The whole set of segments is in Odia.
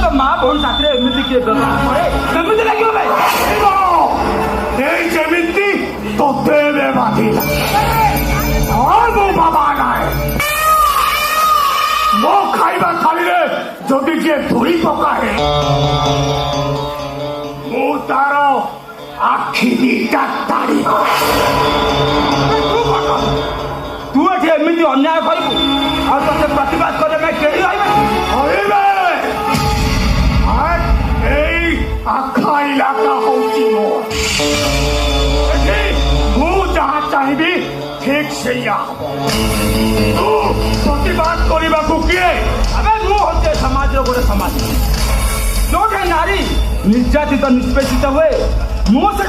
तो माँ भौणी साथी एमती किए केमती लगे भाई ଯେମିତି ତୋତେ ଏବେ ବାଧିଲା ମୋ ବାବା ନାହିଁ ମୋ ଖାଇବା ଥାଳିରେ ଯଦି କିଏ ଧୂଳି ପକାଏ ମୁଁ ତାର ଆଖି ଦିଟା ତାଡ଼ି तू एठी एमती अन्याय करू और ते प्रतिवाद करे मैं केही କହିବେ ଏଇ ଆଖା ଇଲାକା ହଉଛି ମୋର ଏଠି ମୁଁ ଯାହା ଚାହିଁବି ଠିକ ସେଇଆ ହବ ତୁ ପ୍ରତିବାଦ କରିବାକୁ କିଏ अबे मु होते समाज गोटे समाज जोटे नारी निर्यातित निष्पेषित हुए मु से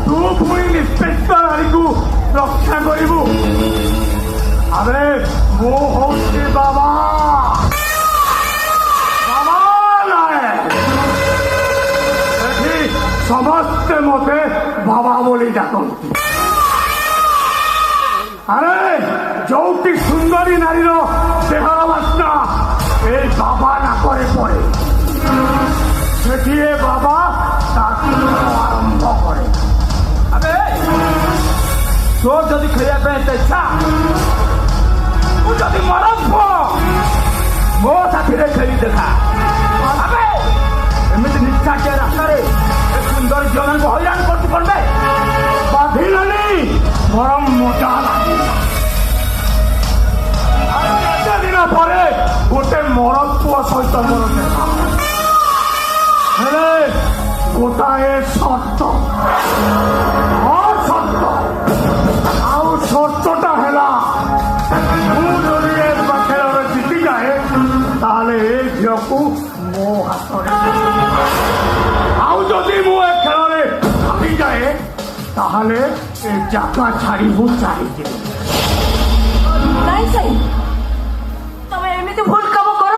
ତୁ ପୁଣି ନିଷ୍ପେଷ ନାରୀକୁ ରକ୍ଷା କରିବୁ ଆରେ ମୁଁ ହଉଛି ବାବା ସମସ୍ତେ ମତେ ବାବା ବୋଲି ଡାକନ୍ତି ଆରେ ଯୋଉଠି ସୁନ୍ଦରୀ ନାରୀର ଦେହର ବାସ୍ନା ଏଇ ବାବା ନାକରେ ପଡେ ସେଠି ଏ ବାବା ତାକୁ ଆରମ୍ଭ କରେ अबे तो जदि खेलिया पे इच्छा तू जदि मरम मो साथी रे खेली देखा अबे एमती निष्ठा के रास्ता रे सुंदर जीवन को हैरान करती पड़े ବାଧିଲାନି ବରଂ ମଜା ଲାଗିଲା ଆଉ ଏତେ ଦିନ ପରେ ଗୋଟେ ମରଦ ପୁଅ ସହିତ ମୋର ଦେଖା ହେଲେ ଗୋଟାଏ ସର୍ତ୍ତ ସର୍ତ୍ତ ଆଉ ସର୍ତ୍ତଟା ହେଲା ମୁଁ ଯଦି ଏ ଖେଳରେ ଜିତିଯାଏ ତାହେଲେ ଏ ଝିଅକୁ ମୋ ହାତରେ ଆଉ ଯଦି ମୁଁ ଏ ଖେଳରେ ହାରିଯାଏ ତାହେଲେ ଏ ଜାଗା ଛାଡ଼ି ମୁଁ ଚାଲିଯିବି ନାଇଁ ସାଇ